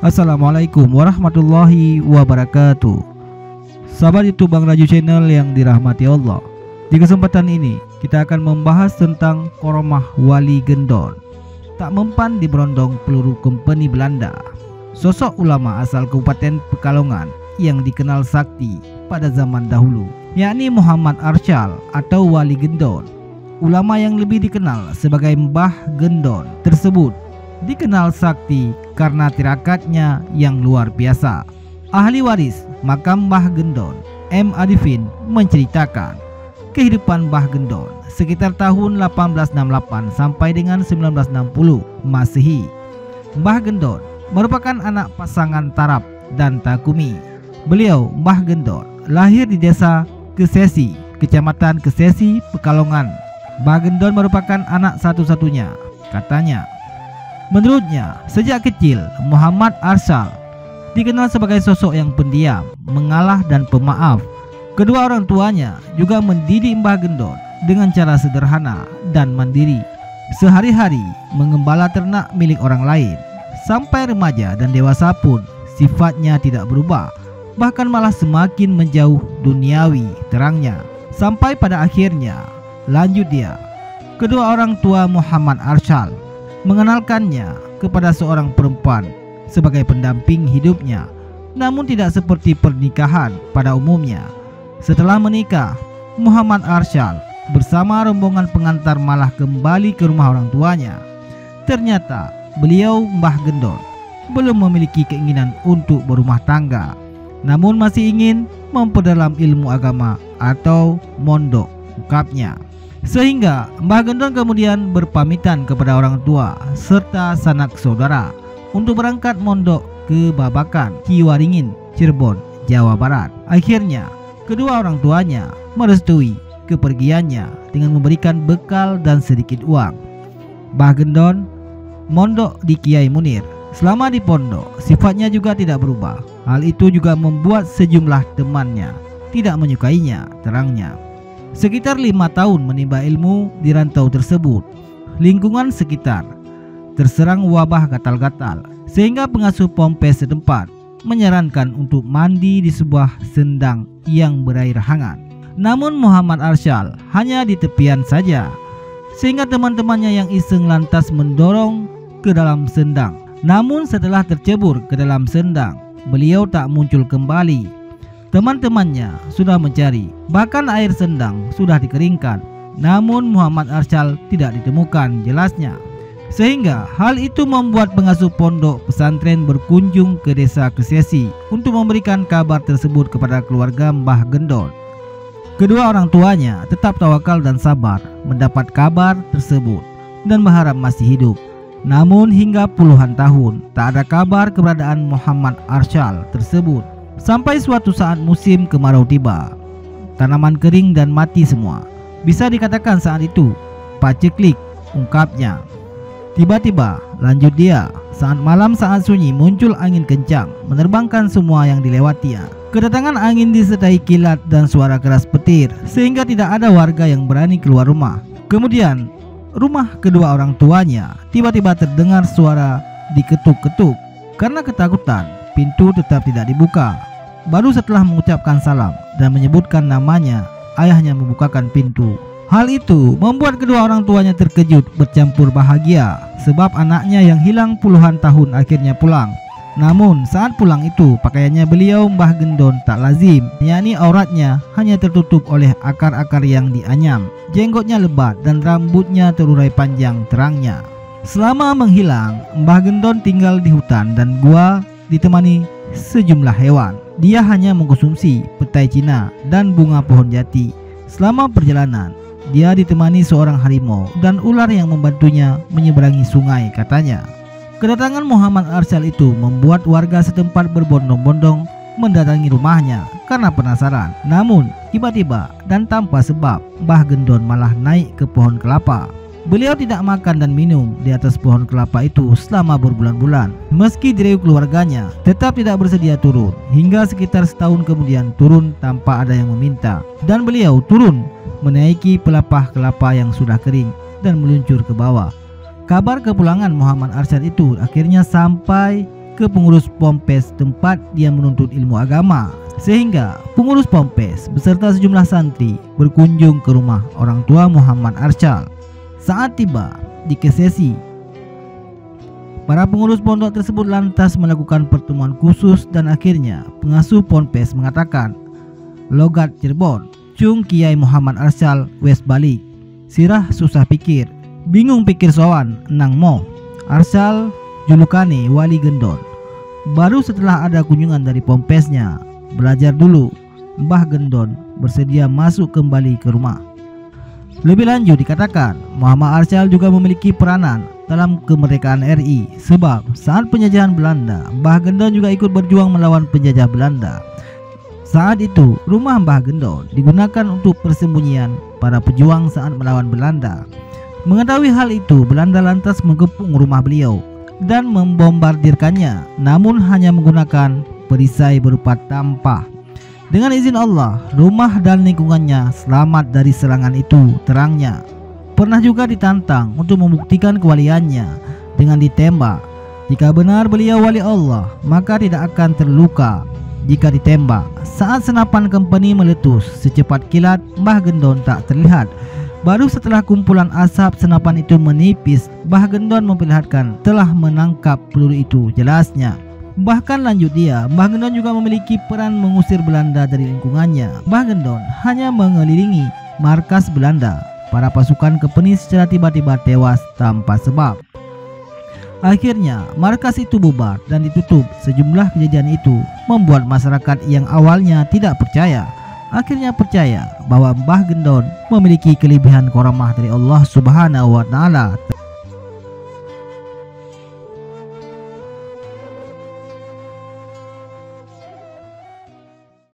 Assalamualaikum warahmatullahi wabarakatuh. Sahabat YouTube Bang Raju Channel yang dirahmati Allah, di kesempatan ini kita akan membahas tentang Koromah Wali Gendon. Tak mempan di berondong peluru kompeni Belanda. Sosok ulama asal Kabupaten Pekalongan yang dikenal sakti pada zaman dahulu, yakni Muhammad Arsyal atau Wali Gendon. Ulama yang lebih dikenal sebagai Mbah Gendon tersebut dikenal sakti karena tirakatnya yang luar biasa. Ahli waris makam Mbah Gendon, M. Arifin, menceritakan kehidupan Mbah Gendon sekitar tahun 1868 sampai dengan 1960 Masehi. Mbah Gendon merupakan anak pasangan Tarap dan Takumi. Beliau, Mbah Gendon, lahir di desa Kesesi, Kecamatan Kesesi, Pekalongan. Mbah Gendon merupakan anak satu-satunya. Katanya, menurutnya, sejak kecil Muhammad Arsyal dikenal sebagai sosok yang pendiam, mengalah dan pemaaf. Kedua orang tuanya juga mendidik Mbah Gendon dengan cara sederhana dan mandiri. Sehari-hari mengembala ternak milik orang lain. Sampai remaja dan dewasa pun sifatnya tidak berubah, bahkan malah semakin menjauh duniawi terangnya. Sampai pada akhirnya, lanjut dia, kedua orang tua Muhammad Arsyal mengenalkannya kepada seorang perempuan sebagai pendamping hidupnya, namun tidak seperti pernikahan pada umumnya. Setelah menikah, Muhammad Arsyal bersama rombongan pengantar malah kembali ke rumah orang tuanya. Ternyata beliau, Mbah Gendon, belum memiliki keinginan untuk berumah tangga, namun masih ingin memperdalam ilmu agama atau mondok, ungkapnya. Sehingga Mbah Gendon kemudian berpamitan kepada orang tua serta sanak saudara untuk berangkat mondok ke Babakan, Ciwaringin, Cirebon, Jawa Barat. Akhirnya kedua orang tuanya merestui kepergiannya dengan memberikan bekal dan sedikit uang. Mbah Gendon mondok di Kiai Munir. Selama di pondok, sifatnya juga tidak berubah. Hal itu juga membuat sejumlah temannya tidak menyukainya, terangnya. Sekitar 5 tahun menimba ilmu di rantau tersebut, lingkungan sekitar terserang wabah gatal-gatal, sehingga pengasuh pompes setempat menyarankan untuk mandi di sebuah sendang yang berair hangat. Namun Muhammad Arsyal hanya di tepian saja, sehingga teman-temannya yang iseng lantas mendorong ke dalam sendang. Namun setelah tercebur ke dalam sendang, beliau tak muncul kembali. Teman-temannya sudah mencari, bahkan air sendang sudah dikeringkan, namun Muhammad Arsyal tidak ditemukan jelasnya. Sehingga hal itu membuat pengasuh pondok pesantren berkunjung ke desa Kesesi untuk memberikan kabar tersebut kepada keluarga Mbah Gendon. Kedua orang tuanya tetap tawakal dan sabar mendapat kabar tersebut dan berharap masih hidup. Namun hingga puluhan tahun tak ada kabar keberadaan Muhammad Arsyal tersebut. Sampai suatu saat musim kemarau tiba, tanaman kering dan mati semua. Bisa dikatakan saat itu paceklik, ungkapnya. Tiba-tiba, lanjut dia, saat malam saat sunyi muncul angin kencang menerbangkan semua yang dilewatinya. Kedatangan angin disertai kilat dan suara keras petir, sehingga tidak ada warga yang berani keluar rumah. Kemudian rumah kedua orang tuanya tiba-tiba terdengar suara diketuk-ketuk. Karena ketakutan, pintu tetap tidak dibuka. Baru setelah mengucapkan salam dan menyebutkan namanya, ayahnya membukakan pintu. Hal itu membuat kedua orang tuanya terkejut bercampur bahagia, sebab anaknya yang hilang puluhan tahun akhirnya pulang. Namun saat pulang itu, pakaiannya beliau Mbah Gendon tak lazim, yakni auratnya hanya tertutup oleh akar-akar yang dianyam. Jenggotnya lebat dan rambutnya terurai panjang, terangnya. Selama menghilang, Mbah Gendon tinggal di hutan dan gua ditemani sejumlah hewan. Dia hanya mengkonsumsi petai Cina dan bunga pohon jati. Selama perjalanan, dia ditemani seorang harimau dan ular yang membantunya menyeberangi sungai, katanya. Kedatangan Muhammad Arsyal itu membuat warga setempat berbondong-bondong mendatangi rumahnya karena penasaran. Namun tiba-tiba dan tanpa sebab, Mbah Gendon malah naik ke pohon kelapa. Beliau tidak makan dan minum di atas pohon kelapa itu selama berbulan-bulan. Meski dirayu keluarganya, tetap tidak bersedia turun. Hingga sekitar setahun kemudian turun tanpa ada yang meminta. Dan beliau turun menaiki pelepah kelapa yang sudah kering dan meluncur ke bawah. Kabar kepulangan Muhammad Arsyal itu akhirnya sampai ke pengurus Pompes tempat dia menuntut ilmu agama, sehingga pengurus Pompes beserta sejumlah santri berkunjung ke rumah orang tua Muhammad Arsyal. Saat tiba di Kesesi, para pengurus pondok tersebut lantas melakukan pertemuan khusus dan akhirnya pengasuh Pompes mengatakan, "Logat Cirebon, Cung Kiai Muhammad Arsyal wes balik. Sirah susah pikir, bingung pikir sowan, nang mo. Arsyal julukane Wali Gendon. Baru setelah ada kunjungan dari Pompesnya, belajar dulu. Mbah Gendon bersedia masuk kembali ke rumah." Lebih lanjut dikatakan, Muhammad Arsyal juga memiliki peranan dalam kemerdekaan RI, sebab saat penjajahan Belanda, Mbah Gendon juga ikut berjuang melawan penjajah Belanda. Saat itu, rumah Mbah Gendon digunakan untuk persembunyian para pejuang saat melawan Belanda. Mengetahui hal itu, Belanda lantas mengepung rumah beliau dan membombardirkannya, namun hanya menggunakan perisai berupa tampah. Dengan izin Allah, rumah dan lingkungannya selamat dari serangan itu terangnya. Pernah juga ditantang untuk membuktikan kewaliannya dengan ditembak. Jika benar beliau wali Allah, maka tidak akan terluka jika ditembak. Saat senapan company meletus secepat kilat, Mbah Gendon tak terlihat. Baru setelah kumpulan asap senapan itu menipis, Mbah Gendon memperlihatkan telah menangkap peluru itu, jelasnya. Bahkan lanjut dia, Mbah Gendon juga memiliki peran mengusir Belanda dari lingkungannya. Mbah Gendon hanya mengelilingi markas Belanda. Para pasukan company secara tiba-tiba tewas tanpa sebab. Akhirnya markas itu bubar dan ditutup. Sejumlah kejadian itu membuat masyarakat yang awalnya tidak percaya akhirnya percaya bahwa Mbah Gendon memiliki kelebihan karamah dari Allah Subhanahu wa Ta'ala.